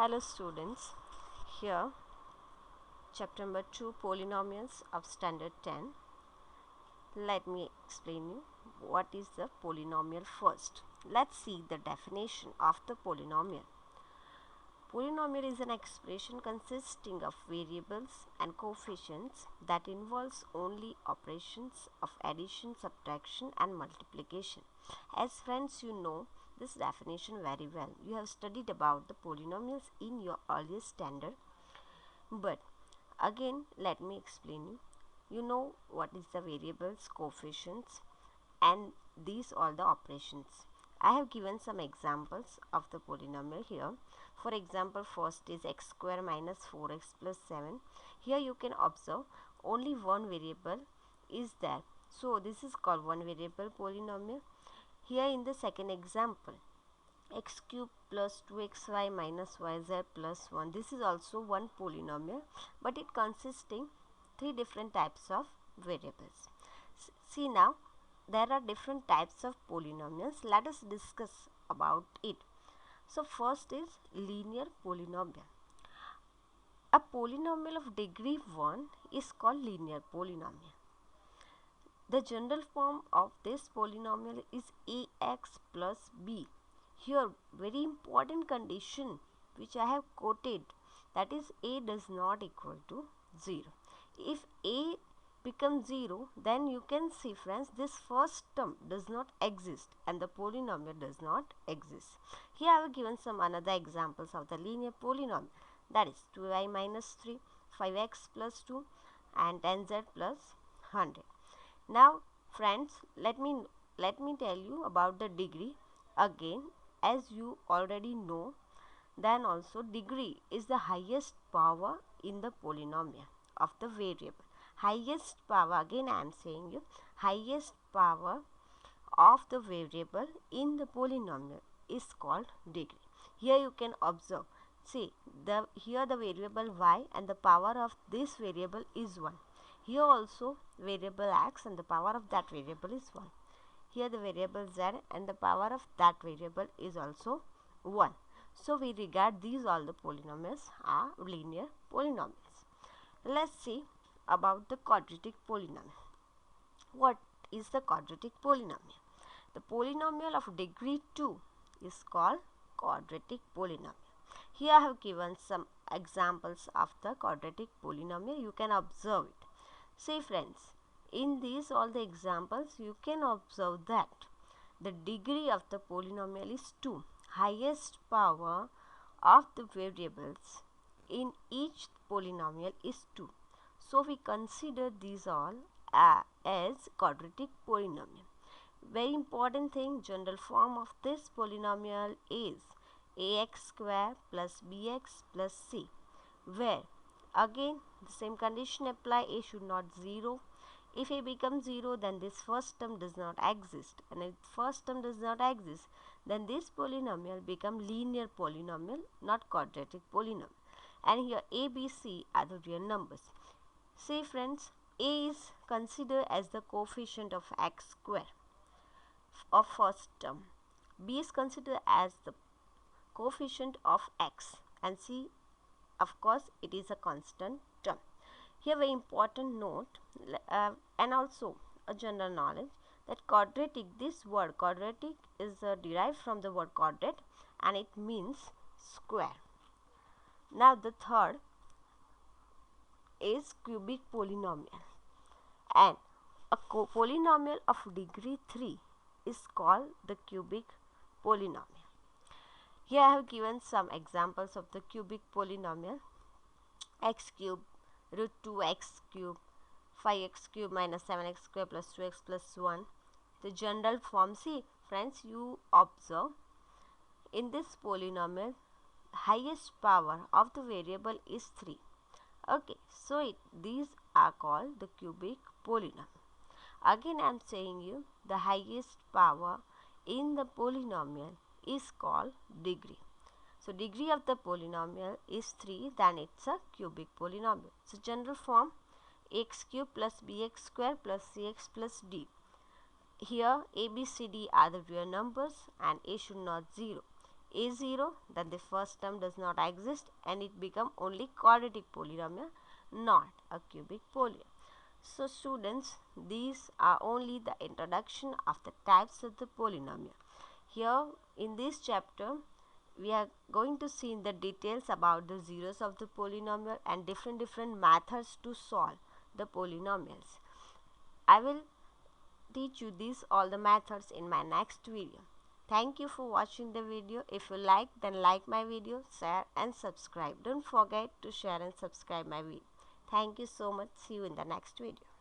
Hello students, here chapter number 2 polynomials of standard 10. Let me explain you what is the polynomial first. Let's see the definition of the polynomial. Polynomial is an expression consisting of variables and coefficients that involves only operations of addition, subtraction and multiplication. As friends, you know this definition very well. You have studied about the polynomials in your earlier standard, but again let me explain you. You know what is the variables, coefficients and these all the operations. I have given some examples of the polynomial here. For example, first is x square minus 4x plus 7. Here you can observe only one variable is there. So this is called one variable polynomial. Here in the second example, x cube plus 2xy minus yz plus 1. This is also one polynomial, but it consisting three different types of variables. See now, there are different types of polynomials. Let us discuss about it. So first is linear polynomial. A polynomial of degree 1 is called linear polynomial. The general form of this polynomial is ax plus b. Here very important condition which I have quoted, that is a does not equal to 0. If a becomes 0, then you can see friends, this first term does not exist and the polynomial does not exist. Here I have given some another examples of the linear polynomial, that is 2y minus 3, 5x plus 2 and 10z plus 100. Now friends, let me tell you about the degree. Again, as you already know, then also degree is the highest power in the polynomial of the variable. Highest power, again I am saying you, highest power of the variable in the polynomial is called degree. Here you can observe, see here the variable y and the power of this variable is 1. Here also variable x and the power of that variable is 1. Here the variable z and the power of that variable is also 1. So we regard these all the polynomials are linear polynomials. Let's see about the quadratic polynomial. What is the quadratic polynomial? The polynomial of degree 2 is called quadratic polynomial. Here I have given some examples of the quadratic polynomial. You can observe it. See friends, in these all the examples you can observe that the degree of the polynomial is 2. Highest power of the variables in each polynomial is 2. So we consider these all as quadratic polynomial. Very important thing, general form of this polynomial is ax square plus bx plus c, where again the same condition apply, a should not 0. If a becomes 0, then this first term does not exist, and if first term does not exist, then this polynomial become linear polynomial, not quadratic polynomial. And here a, b, c are the real numbers. See friends, a is considered as the coefficient of x square of first term, b is considered as the coefficient of x, and c of course it is a constant term. Here very important note and also a general knowledge that quadratic, this word quadratic is derived from the word quadrat and it means square. Now the third is cubic polynomial, and a polynomial of degree 3 is called the cubic polynomial. Here I have given some examples of the cubic polynomial: x cube, root 2x cube, 5x cube minus 7x square plus 2x plus 1. The general form, see friends, you observe in this polynomial highest power of the variable is 3. Okay, so these are called the cubic polynomial. Again I am saying you, the highest power in the polynomial is called degree. So degree of the polynomial is 3, then it's a cubic polynomial. So general form, x cube plus bx square plus cx plus d. Here a, b, c, d are the real numbers and a should not 0. is 0, then the first term does not exist and it become only quadratic polynomial, not a cubic polynomial. So students, these are only the introduction of the types of the polynomial. Here in this chapter, we are going to see in the details about the zeros of the polynomial and different methods to solve the polynomials. I will teach you these all the methods in my next video. Thank you for watching the video. If you like, then like my video, share and subscribe. Don't forget to share and subscribe my video. Thank you so much. See you in the next video.